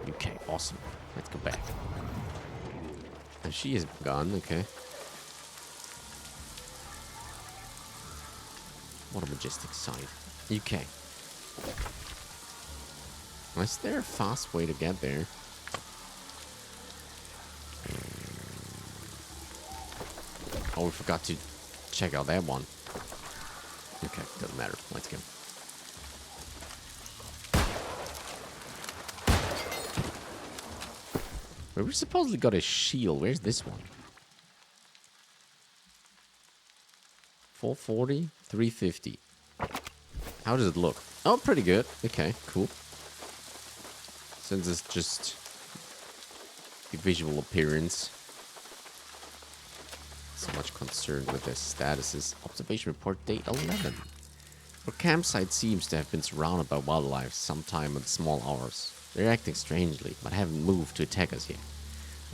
Okay, awesome. Let's go back. And she is gone, okay. What a majestic sight. Okay. Is there a fast way to get there? Oh, we forgot to check out that one. Okay, doesn't matter. Let's go. We supposedly got a shield. Where's this one? 440, 350. How does it look? Oh, pretty good. Okay, cool. Since it's just the visual appearance. So much concerned with their statuses. Observation report day 11. Our campsite seems to have been surrounded by wildlife sometime in the small hours. They're acting strangely, but haven't moved to attack us yet.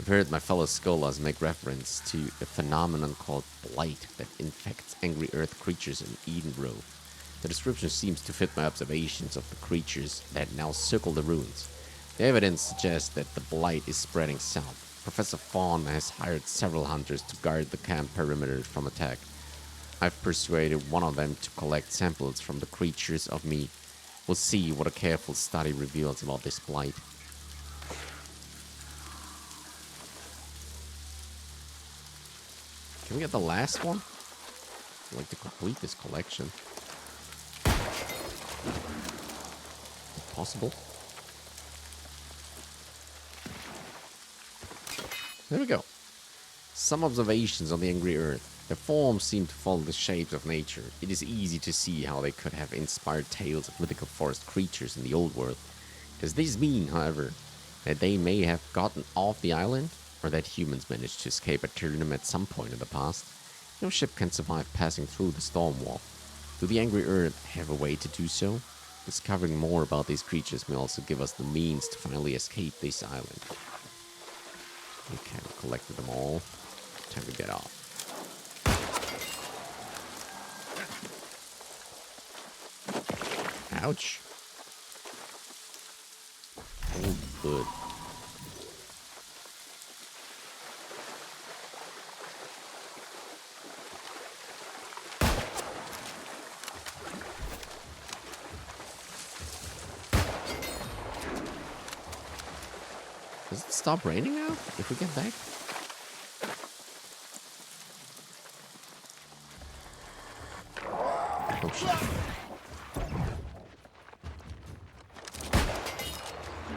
I've heard my fellow scholars make reference to a phenomenon called Blight that infects angry earth creatures in Eden Grove. The description seems to fit my observations of the creatures that now circle the ruins. The evidence suggests that the Blight is spreading south. Professor Fawn has hired several hunters to guard the camp perimeter from attack. I've persuaded one of them to collect samples from the creatures of me. We'll see what a careful study reveals about this Blight. Can we get the last one? I'd like to complete this collection. If possible. There we go. Some observations on the angry earth. Their forms seem to follow the shapes of nature. It is easy to see how they could have inspired tales of mythical forest creatures in the old world. Does this mean, however, that they may have gotten off the island? Or that humans managed to escape Aeternum at some point in the past? No ship can survive passing through the storm wall. Do the angry earth have a way to do so? Discovering more about these creatures may also give us the means to finally escape this island. Okay, we collected them all. Time to get off. Ouch. Oh, good. Does it stop raining now if we get back? Oh shit.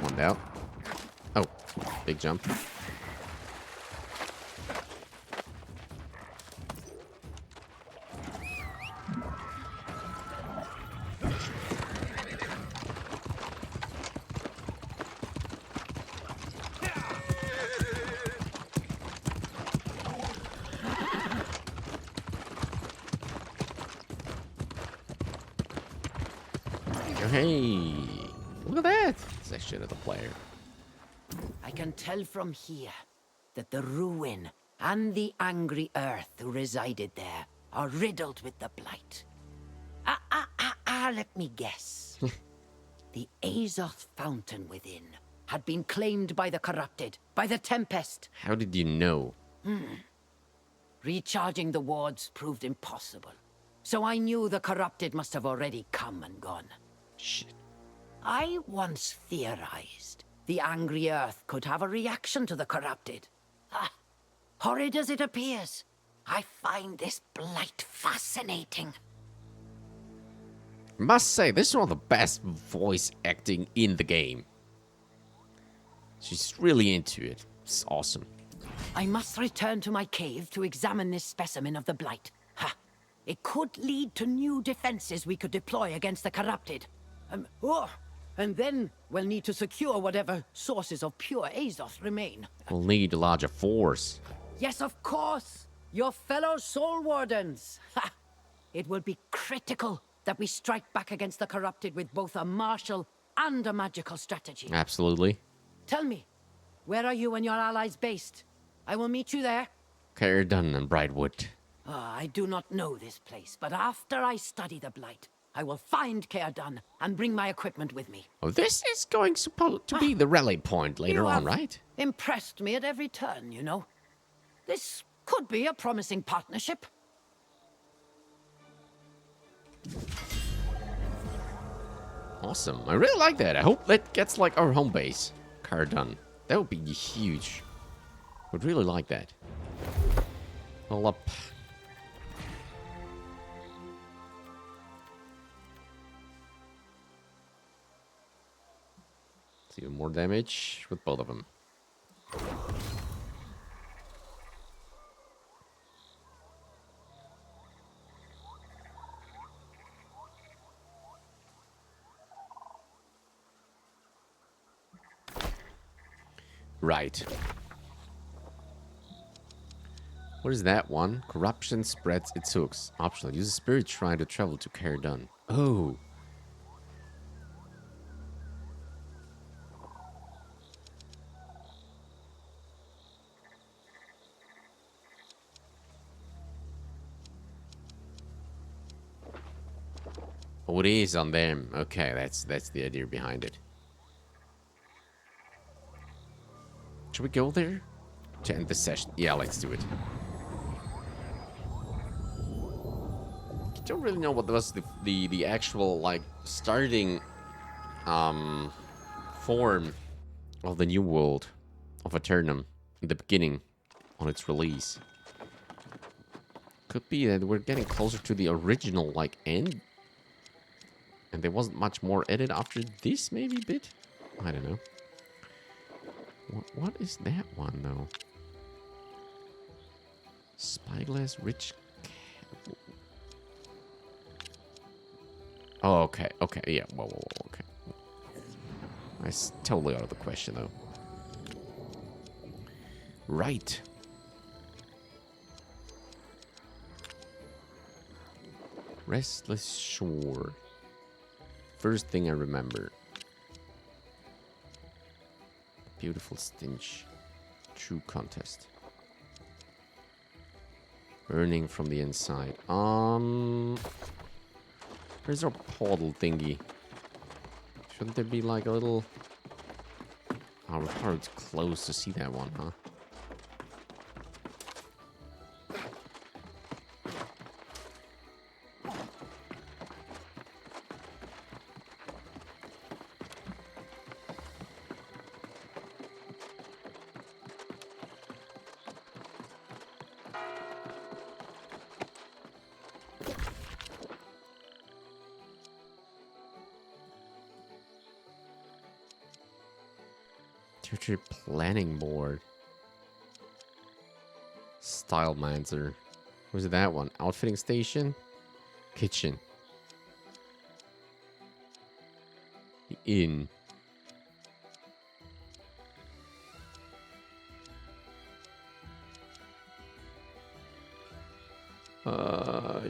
One down. Oh, big jump. Hey, look at that! Section of the player. I can tell from here that the ruin and the angry earth who resided there are riddled with the Blight. Let me guess. The Azzoth fountain within had been claimed by the corrupted, by the Tempest. How did you know? Recharging the wards proved impossible. So I knew the corrupted must have already come and gone. Shit. I once theorized the angry earth could have a reaction to the corrupted. Horrid as it appears, I find this Blight fascinating. Must say, this is one of the best voice acting in the game. She's really into it. It's awesome. I must return to my cave to examine this specimen of the Blight. It could lead to new defenses we could deploy against the corrupted. And then we'll need to secure whatever sources of pure Azoth remain. We'll need a larger force. Yes, of course! Your fellow Soul Wardens! It will be critical that we strike back against the corrupted with both a martial and a magical strategy. Absolutely. Tell me, where are you and your allies based? I will meet you there. Aeternum and Brightwood. I do not know this place, but after I study the Blight, I will find Aeternum and bring my equipment with me. Oh, this is going to be the rally point later on, right? Impressed me at every turn, you know. This could be a promising partnership. Awesome. I really like that. I hope that gets like our home base. Cardun. That would be huge. Would really like that. All up. Let's even more damage with both of them. Right. What is that one? Corruption spreads its hooks. Optional. Use a spirit shrine to travel to Cardun. Oh. Oh, it is on them. Okay, that's the idea behind it. Should we go there to end the session? Yeah, let's do it. I don't really know what was the actual like starting form of the new world of Aeternum in the beginning on its release. Could be that we're getting closer to the original like end, and there wasn't much more added after this maybe bit. I don't know. What is that one though? Spyglass rich. Oh, okay, okay, yeah, whoa, okay. That's totally out of the question though. Right. Restless Shore. First thing I remember. Beautiful stench. True contest. Burning from the inside. Where's our portal thingy? Shouldn't there be like a little... Oh, we're probably too close to see that one, huh? Future planning board. Stylemancer. Where's that one? Outfitting station? Kitchen. The inn.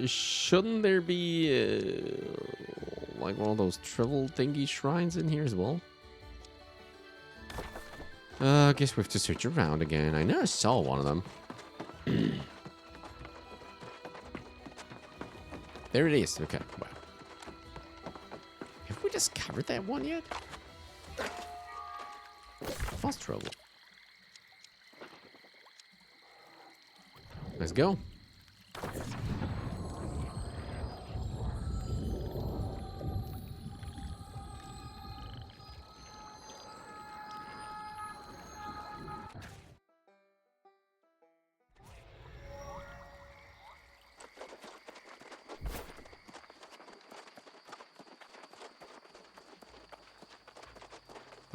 Shouldn't there be like one of those travel thingy shrines in here as well? I guess we have to search around again. I know I saw one of them. There it is. Okay. Wow. Have we discovered that one yet? Fast trouble. Let's go.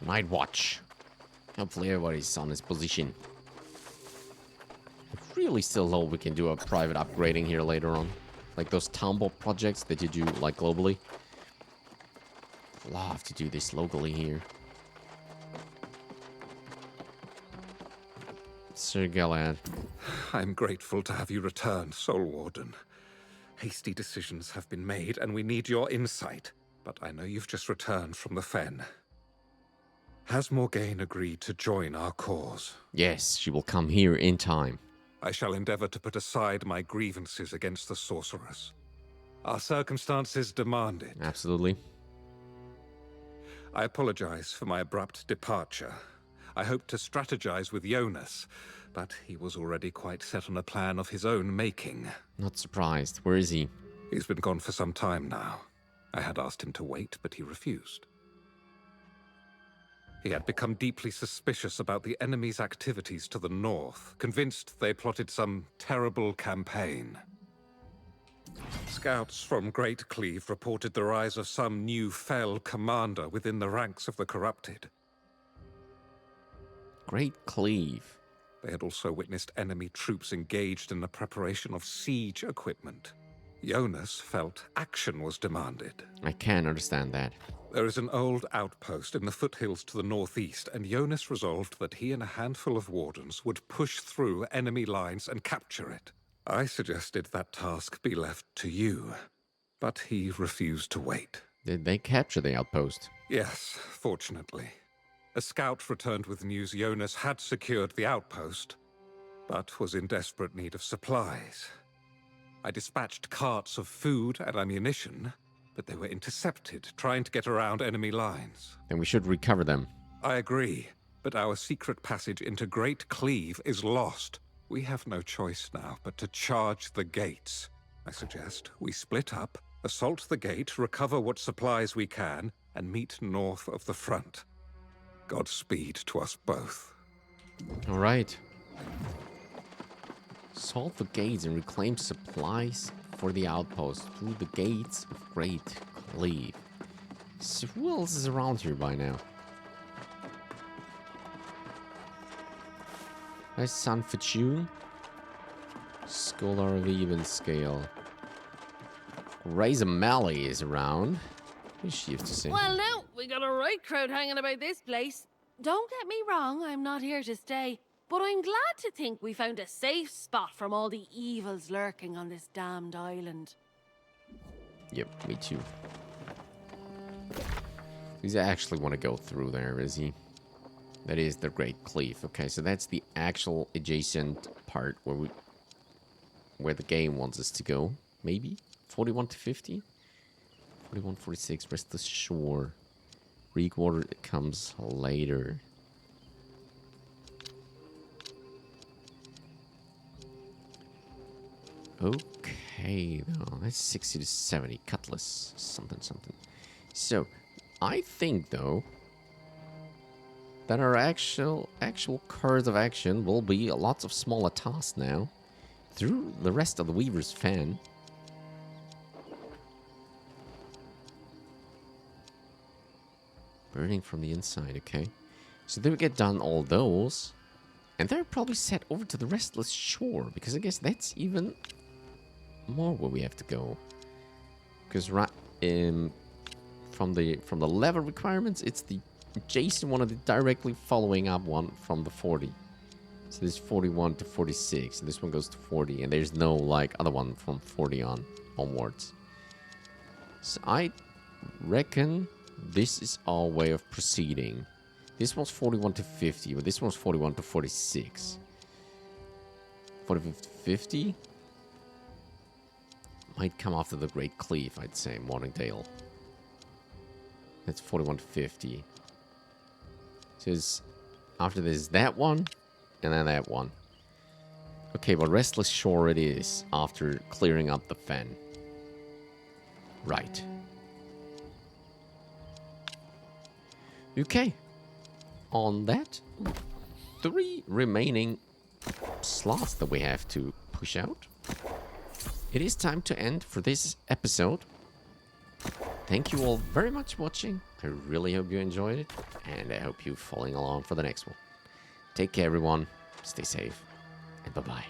Night watch. Hopefully everybody's on his position. I really still hope we can do a private upgrading here later on. Like those townball projects that you do like globally. Love to do this locally here. Sir Galad. I'm grateful to have you return, Soul Warden. Hasty decisions have been made and we need your insight. But I know you've just returned from the Fen. Has Morgaine agreed to join our cause? Yes, she will come here in time. I shall endeavor to put aside my grievances against the sorceress. Our circumstances demand it. Absolutely. I apologize for my abrupt departure. I hoped to strategize with Jonas, but he was already quite set on a plan of his own making. Not surprised. Where is he? He's been gone for some time now. I had asked him to wait, but he refused. He had become deeply suspicious about the enemy's activities to the north, convinced they plotted some terrible campaign. Scouts from Great Cleave reported the rise of some new fell commander within the ranks of the corrupted. Great Cleave. They had also witnessed enemy troops engaged in the preparation of siege equipment. Jonas felt action was demanded. I can understand that. There is an old outpost in the foothills to the northeast, and Jonas resolved that he and a handful of wardens would push through enemy lines and capture it. I suggested that task be left to you, but he refused to wait. Did they capture the outpost? Yes, fortunately. A scout returned with news Jonas had secured the outpost, but was in desperate need of supplies. I dispatched carts of food and ammunition, but they were intercepted, trying to get around enemy lines. Then we should recover them. I agree, but our secret passage into Great Cleave is lost. We have no choice now but to charge the gates. I suggest we split up, assault the gate, recover what supplies we can, and meet north of the front. Godspeed to us both. All right. Assault the gates and reclaim supplies for the outpost through the gates of Great Cleave. So who else is around here by now? There's San Fortune. Scholar of Even Scale. Razor Mally is around. What does she have to say? Well, now, we got a right crowd hanging about this place. Don't get me wrong, I'm not here to stay. But I'm glad to think we found a safe spot from all the evils lurking on this damned island. Yep, me too. He's actually want to go through there, is he? That is the Great Cleave. Okay, so that's the actual adjacent part where the game wants us to go. Maybe 41 to 50, 41, 46. Restless Shore. Reekwater comes later. Okay, though. That's 60 to 70. Cutlass. Something, something. So, I think, though, that our actual course of action will be lots of smaller tasks now. Through the rest of the Weaver's Fen. Burning from the inside, okay. So then we get done all those. And they're probably set over to the Restless Shore. Because I guess that's even more where we have to go. Because right from the level requirements, it's the adjacent one of the directly following up one from the 40. So this 41 to 46, and this one goes to 40, and there's no like other one from 40 onwards. So I reckon this is our way of proceeding. This one's 41 to 50, but this one's 41 to 46. 45 to 50 might come after the Great Cleave, I'd say, Morningdale. That's 41 to 50. So it's after this that one, and then that one. Okay, but Restless Shore it is after clearing up the fen. Right. Okay. On that, 3 remaining slots that we have to push out. It is time to end for this episode. Thank you all very much for watching. I really hope you enjoyed it, and I hope you're following along for the next one. Take care, everyone. Stay safe, and bye-bye.